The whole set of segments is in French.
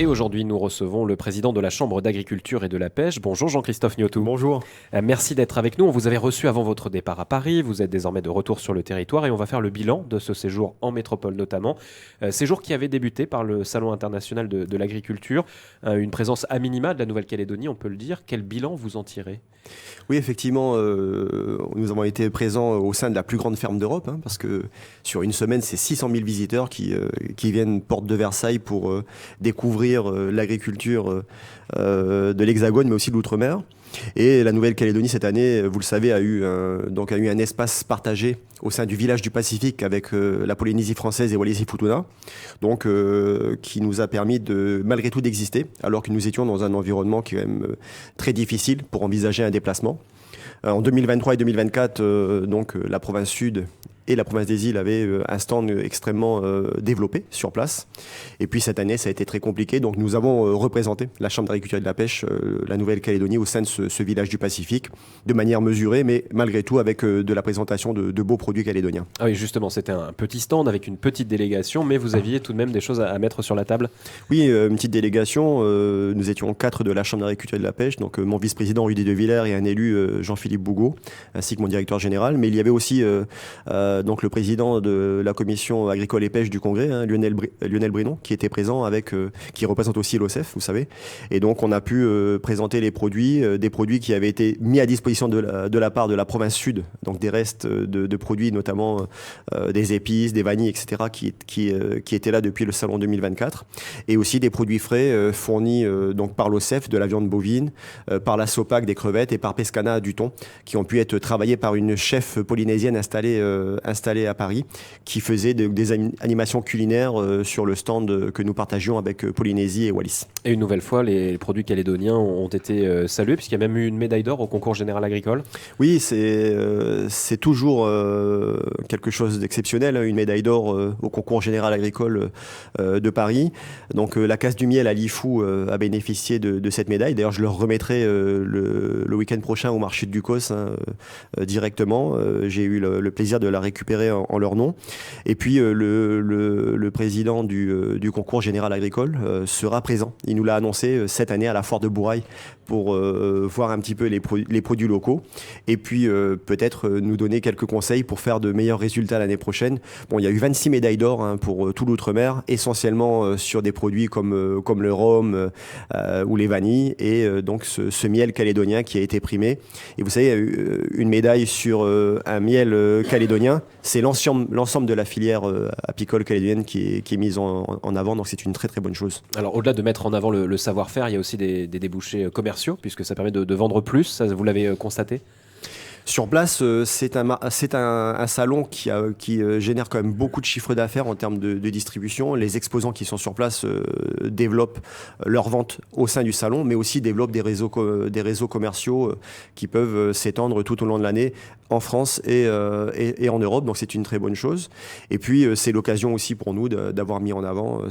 Et aujourd'hui, nous recevons le président de la Chambre d'agriculture et de la pêche. Bonjour Jean-Christophe Gnotou. Bonjour. Merci d'être avec nous. On vous avait reçu avant votre départ à Paris. Vous êtes désormais de retour sur le territoire et on va faire le bilan de ce séjour en métropole notamment. Séjour qui avait débuté par le Salon international de l'agriculture. Une présence à minima de la Nouvelle-Calédonie, on peut le dire. Quel bilan vous en tirez ? Oui, effectivement, nous avons été présents au sein de la plus grande ferme d'Europe, parce que sur une semaine, c'est 600 000 visiteurs qui viennent porte de Versailles pour découvrir l'agriculture de l'Hexagone, mais aussi de l'Outre-mer. Et la Nouvelle-Calédonie, cette année, vous le savez, a eu un espace partagé au sein du village du Pacifique avec la Polynésie française et Wallis-et-Futuna, donc qui nous a permis malgré tout d'exister, alors que nous étions dans un environnement qui est quand même très difficile pour envisager un déplacement. En 2023 et 2024, la province sud et la province des îles avaient un stand extrêmement développé sur place. Et puis cette année, ça a été très compliqué. Donc nous avons représenté la Chambre d'agriculture et de la pêche, la Nouvelle-Calédonie, au sein de ce village du Pacifique, de manière mesurée, mais malgré tout avec de la présentation de beaux produits calédoniens. Ah oui, justement, c'était un petit stand avec une petite délégation, mais vous aviez tout de même des choses à mettre sur la table. Oui, une petite délégation. Nous étions 4 de la Chambre d'agriculture et de la pêche, donc mon vice-président Rudy de Villers et un élu Jean-Philippe Bougaud, ainsi que mon directeur général. Mais il y avait aussi donc le président de la commission agricole et pêche du Congrès, Lionel Brinon, qui était présent qui représente aussi l'OCEF, vous savez. Et donc on a pu présenter les produits, des produits qui avaient été mis à disposition de la part de la province sud, donc des restes de produits, notamment des épices, des vanilles, etc., qui étaient là depuis le salon 2024, et aussi des produits frais fournis donc par l'OCEF, de la viande bovine, par la SOPAC des crevettes et par Pescana du thon, qui ont pu être travaillés par une chef polynésienne installée à Paris, qui faisait des animations culinaires sur le stand que nous partagions avec Polynésie et Wallis. Et une nouvelle fois, les produits calédoniens ont été salués, puisqu'il y a même eu une médaille d'or au concours général agricole. Oui, c'est toujours quelque chose d'exceptionnel, une médaille d'or au concours général agricole de Paris. Donc la Casse du Miel à Lifou a bénéficié de cette médaille. D'ailleurs, je leur remettrai le week-end prochain au marché de Ducos directement. J'ai eu le plaisir de la récupérer en leur nom. Et puis le président du concours général agricole sera présent. Il nous l'a annoncé cette année à la foire de Bourail pour voir un petit peu les produits locaux et puis peut-être nous donner quelques conseils pour faire de meilleurs résultats l'année prochaine. Bon, il y a eu 26 médailles d'or pour tout l'outre-mer, essentiellement sur des produits comme le rhum ou les vanilles et donc ce miel calédonien qui a été primé. Et vous savez, une médaille sur un miel calédonien, c'est l'ensemble de la filière apicole calédonienne qui est mise en avant, donc c'est une très très bonne chose. Alors au-delà de mettre en avant le savoir-faire, il y a aussi des débouchés commerciaux, puisque ça permet de vendre plus, ça vous l'avez constaté ? Sur place, c'est un salon qui génère quand même beaucoup de chiffres d'affaires en termes de distribution. Les exposants qui sont sur place développent leurs ventes au sein du salon, mais aussi développent des réseaux commerciaux qui peuvent s'étendre tout au long de l'année en France et en Europe. Donc c'est une très bonne chose. Et puis c'est l'occasion aussi pour nous d'avoir mis en avant,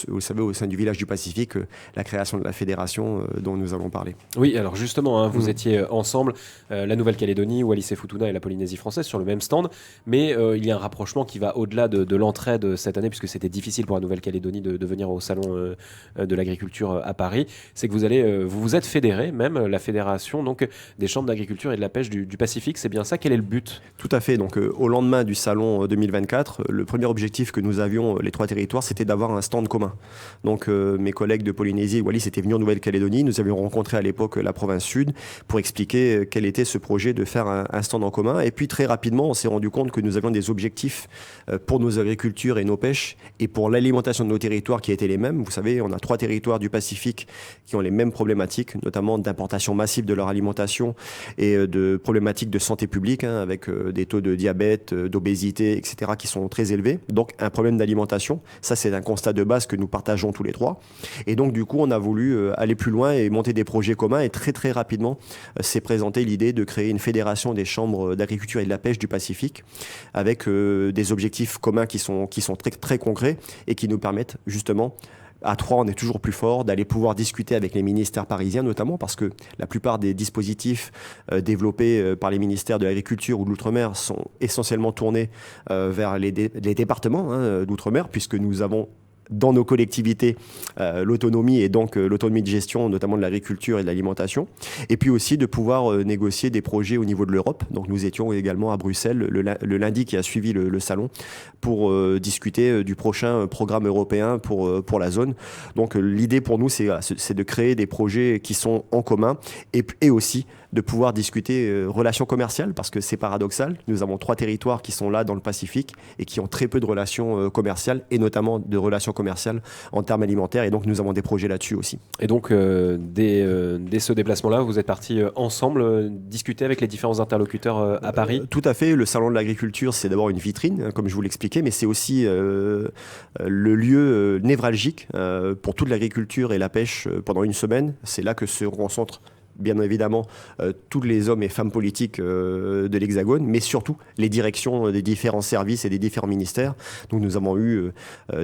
vous savez, au sein du village du Pacifique, la création de la fédération dont nous avons parlé. Oui, alors justement, vous étiez ensemble, la Nouvelle-Calédonie, Wallis-et-Futuna et la Polynésie française sur le même stand, mais il y a un rapprochement qui va au-delà de l'entraide cette année, puisque c'était difficile pour la Nouvelle-Calédonie de venir au salon de l'agriculture à Paris. C'est que vous vous êtes fédérés, même la fédération donc, des chambres d'agriculture et de la pêche du Pacifique, c'est bien ça? Quel est le but? Tout à fait, donc au lendemain du salon 2024, le premier objectif que nous avions, les 3 territoires, c'était d'avoir un stand commun. Donc mes collègues de Polynésie et Wallis étaient venus en Nouvelle-Calédonie, nous avions rencontré à l'époque la province sud pour expliquer quel était ce projet de faire un stand en commun. Et puis très rapidement, on s'est rendu compte que nous avions des objectifs pour nos agricultures et nos pêches et pour l'alimentation de nos territoires qui étaient les mêmes. Vous savez, on a 3 territoires du Pacifique qui ont les mêmes problématiques, notamment d'importation massive de leur alimentation et de problématiques de santé publique, avec des taux de diabète, d'obésité, etc. qui sont très élevés. Donc un problème d'alimentation, ça c'est un constat de base que nous partageons tous les 3. Et donc du coup, on a voulu aller plus loin et monter des projets communs et très très rapidement s'est présentée l'idée de créer une fédération des chambres d'agriculture et de la pêche du Pacifique avec des objectifs communs qui sont très, très concrets et qui nous permettent justement à 3, on est toujours plus fort, d'aller pouvoir discuter avec les ministères parisiens notamment parce que la plupart des dispositifs développés par les ministères de l'Agriculture ou de l'Outre-mer sont essentiellement tournés vers les départements d'Outre-mer puisque nous avons dans nos collectivités l'autonomie et donc l'autonomie de gestion, notamment de l'agriculture et de l'alimentation. Et puis aussi de pouvoir négocier des projets au niveau de l'Europe. Donc nous étions également à Bruxelles le lundi qui a suivi le salon pour discuter du prochain programme européen pour la zone. Donc l'idée pour nous, c'est de créer des projets qui sont en commun et aussi de pouvoir discuter relations commerciales, parce que c'est paradoxal. Nous avons 3 territoires qui sont là dans le Pacifique et qui ont très peu de relations commerciales, et notamment de relations commerciales en termes alimentaires. Et donc, nous avons des projets là-dessus aussi. Et donc, dès ce déplacement-là, vous êtes partis ensemble discuter avec les différents interlocuteurs à Paris? Tout à fait. Le Salon de l'agriculture, c'est d'abord une vitrine, comme je vous l'expliquais, mais c'est aussi le lieu névralgique pour toute l'agriculture et la pêche pendant une semaine. C'est là que se concentrent bien évidemment tous les hommes et femmes politiques de l'Hexagone, mais surtout les directions des différents services et des différents ministères. Donc nous avons eu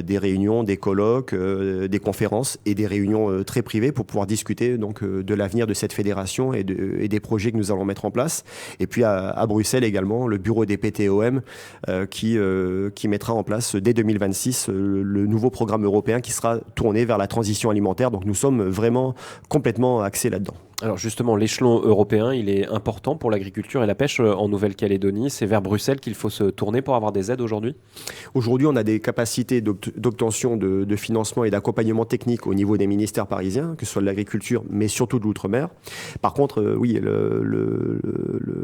des réunions, des colloques, des conférences et des réunions très privées pour pouvoir discuter donc, de l'avenir de cette fédération et des projets que nous allons mettre en place. Et puis à Bruxelles également, le bureau des PTOM qui mettra en place dès 2026 le nouveau programme européen qui sera tourné vers la transition alimentaire. Donc nous sommes vraiment complètement axés là-dedans. Alors justement, l'échelon européen, il est important pour l'agriculture et la pêche en Nouvelle-Calédonie. C'est vers Bruxelles qu'il faut se tourner pour avoir des aides aujourd'hui? Aujourd'hui, on a des capacités d'obtention de financement et d'accompagnement technique au niveau des ministères parisiens, que ce soit de l'agriculture, mais surtout de l'outre-mer. Par contre, oui,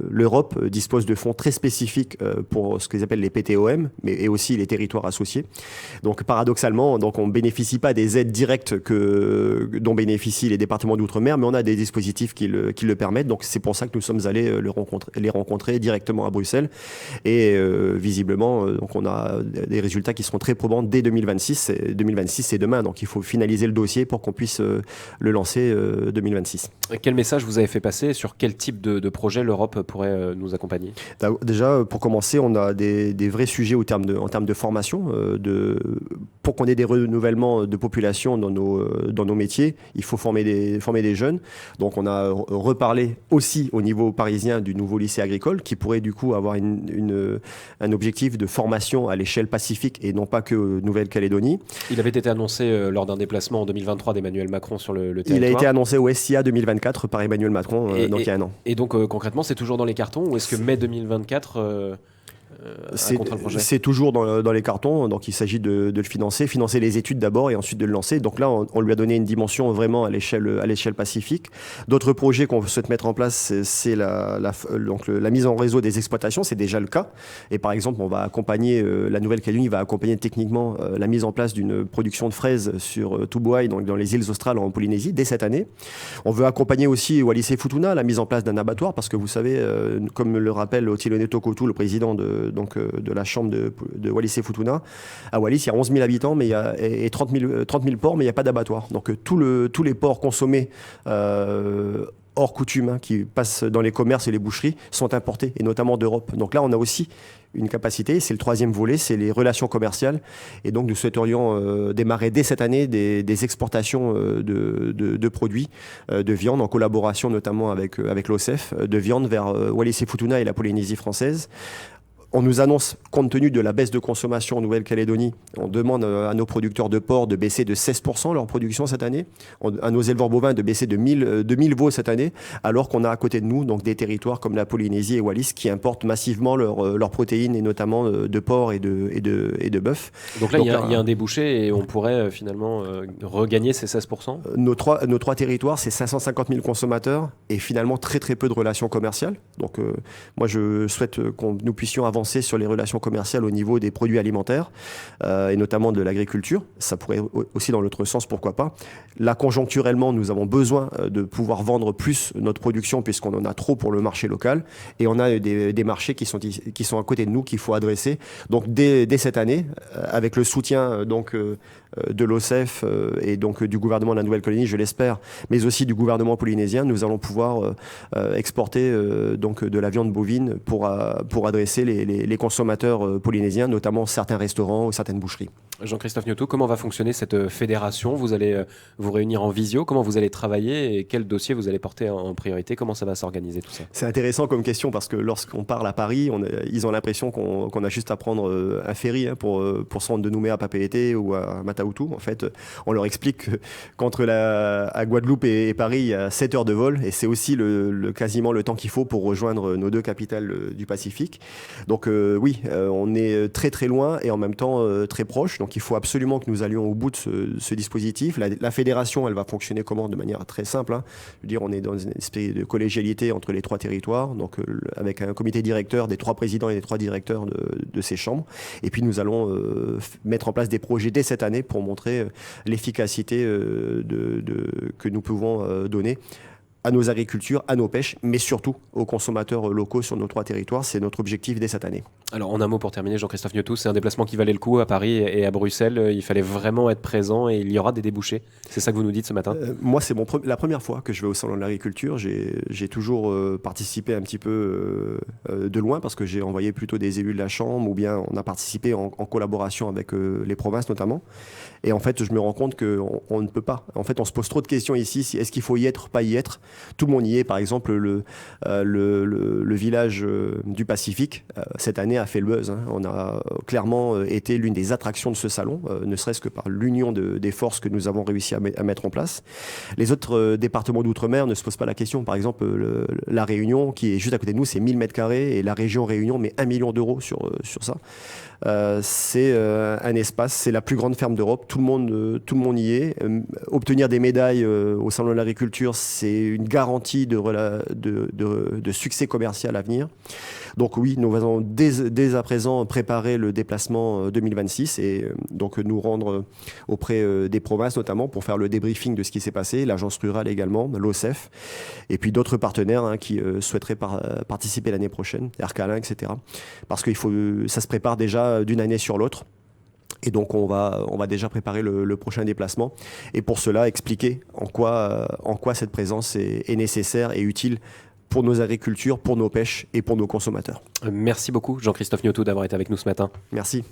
l'Europe dispose de fonds très spécifiques pour ce qu'ils appellent les PTOM, et aussi les territoires associés. Donc paradoxalement, on ne bénéficie pas des aides directes dont bénéficient les départements d'outre-mer, mais on a des dispositifs qui le permettent. Donc c'est pour ça que nous sommes allés les rencontrer directement à Bruxelles. Et visiblement, donc on a des résultats qui seront très probants dès 2026. 2026, c'est demain. Donc il faut finaliser le dossier pour qu'on puisse le lancer 2026. Quel message vous avez fait passer? Sur quel type de projet l'Europe pourrait nous accompagner? Déjà, pour commencer, on a des vrais sujets en termes de formation. Pour qu'on ait des renouvellements de population dans nos métiers, il faut former des jeunes. Donc on a reparlé aussi au niveau parisien du nouveau lycée agricole qui pourrait du coup avoir un objectif de formation à l'échelle pacifique et non pas que Nouvelle-Calédonie. Il avait été annoncé lors d'un déplacement en 2023 d'Emmanuel Macron sur le territoire. Il a été annoncé au SIA 2024 par Emmanuel Macron, donc il y a un an. Et donc concrètement, c'est toujours dans les cartons ou est-ce que mai 2024... c'est toujours dans les cartons, donc il s'agit de le financer les études d'abord et ensuite de le lancer. Donc là, on lui a donné une dimension vraiment à l'échelle pacifique. D'autres projets qu'on souhaite mettre en place, c'est la mise en réseau des exploitations, c'est déjà le cas. Et par exemple, on va accompagner, la Nouvelle-Calédonie va accompagner techniquement la mise en place d'une production de fraises sur Tubuai, donc dans les îles australes en Polynésie, dès cette année. On veut accompagner aussi Wallis et Futuna, la mise en place d'un abattoir, parce que vous savez, comme le rappelle Otilone Tokotu, le président de la chambre de Wallis et Futuna. À Wallis, il y a 11 000 habitants et 30 000 porcs, mais il n'y a pas d'abattoir. Donc tous les porcs consommés hors coutume, qui passent dans les commerces et les boucheries, sont importés, et notamment d'Europe. Donc là, on a aussi une capacité, c'est le troisième volet, c'est les relations commerciales. Et donc, nous souhaiterions démarrer dès cette année des exportations de produits, de viande, en collaboration notamment avec l'OCEF, de viande vers Wallis et Futuna et la Polynésie française. On nous annonce, compte tenu de la baisse de consommation en Nouvelle-Calédonie, on demande à nos producteurs de porc de baisser de 16% leur production cette année, à nos éleveurs bovins de baisser de 1000 veaux cette année, alors qu'on a à côté de nous donc, des territoires comme la Polynésie et Wallis qui importent massivement leurs protéines, et notamment de porc et de bœuf. Donc là, il y a un débouché et on pourrait finalement regagner ces 16%. Nos trois territoires, c'est 550 000 consommateurs et finalement très très peu de relations commerciales. Donc moi, je souhaite que nous puissions avancer sur les relations commerciales au niveau des produits alimentaires et notamment de l'agriculture. Ça pourrait aussi dans l'autre sens, pourquoi pas. Là, conjoncturellement, nous avons besoin de pouvoir vendre plus notre production puisqu'on en a trop pour le marché local et on a des marchés qui sont à côté de nous qu'il faut adresser. Donc dès cette année, avec le soutien de l'OCEF et donc du gouvernement de la Nouvelle-Calédonie, je l'espère, mais aussi du gouvernement polynésien, nous allons pouvoir exporter donc de la viande bovine pour adresser les consommateurs polynésiens, notamment certains restaurants ou certaines boucheries. Jean-Christophe Gnoto, comment va fonctionner cette fédération? Vous allez vous réunir en visio? Comment vous allez travailler et quel dossier vous allez porter en priorité? Comment ça va s'organiser tout ça? C'est intéressant comme question parce que lorsqu'on parle à Paris, ils ont l'impression qu'on a juste à prendre un ferry pour se rendre de Nouméa à Papeete ou à Mata-Utu. En fait, on leur explique qu'entre à Guadeloupe et Paris, il y a 7 heures de vol et c'est aussi quasiment le temps qu'il faut pour rejoindre nos deux capitales du Pacifique. Donc oui, on est très très loin et en même temps très proche. Donc il faut absolument que nous allions au bout de ce dispositif. La fédération, elle va fonctionner comment? De manière très simple. Je veux dire, on est dans une espèce de collégialité entre les 3 territoires, donc avec un comité directeur des 3 présidents et des 3 directeurs de ces chambres. Et puis nous allons mettre en place des projets dès cette année pour montrer l'efficacité que nous pouvons donner à nos agricultures, à nos pêches, mais surtout aux consommateurs locaux sur nos 3 territoires. C'est notre objectif dès cette année. Alors, en un mot pour terminer, Jean-Christophe Gnoto, c'est un déplacement qui valait le coup à Paris et à Bruxelles. Il fallait vraiment être présent et il y aura des débouchés. C'est ça que vous nous dites ce matin? Moi, c'est la première fois que je vais au Salon de l'Agriculture. J'ai toujours participé un petit peu de loin parce que j'ai envoyé plutôt des élus de la Chambre ou bien on a participé en collaboration avec les provinces notamment. Et en fait, je me rends compte qu'on ne peut pas. En fait, on se pose trop de questions ici. Est-ce qu'il faut y être, pas y être? Tout le monde y est. Par exemple, le village du Pacifique, cette année, a fait le buzz. On a clairement été l'une des attractions de ce salon, ne serait-ce que par l'union des forces que nous avons réussi à mettre en place. Les autres départements d'outre-mer ne se posent pas la question. Par exemple, la Réunion, qui est juste à côté de nous, c'est 1000 m² et la région Réunion met 1 million d'euros sur ça. C'est un espace, c'est la plus grande ferme d'Europe, tout le monde y est. Obtenir des médailles au Salon de l'Agriculture, c'est une garantie de succès commercial à venir. Donc oui, nous allons dès à présent préparer le déplacement 2026 et donc nous rendre auprès des provinces notamment pour faire le débriefing de ce qui s'est passé, l'agence rurale également, l'OCEF, et puis d'autres partenaires qui souhaiteraient participer l'année prochaine, Ercalin, etc. Parce que ça se prépare déjà d'une année sur l'autre. Et donc on va déjà préparer le prochain déplacement et pour cela expliquer en quoi cette présence est nécessaire et utile pour nos agricultures, pour nos pêches et pour nos consommateurs. Merci beaucoup Jean-Christophe Gnoto d'avoir été avec nous ce matin. Merci.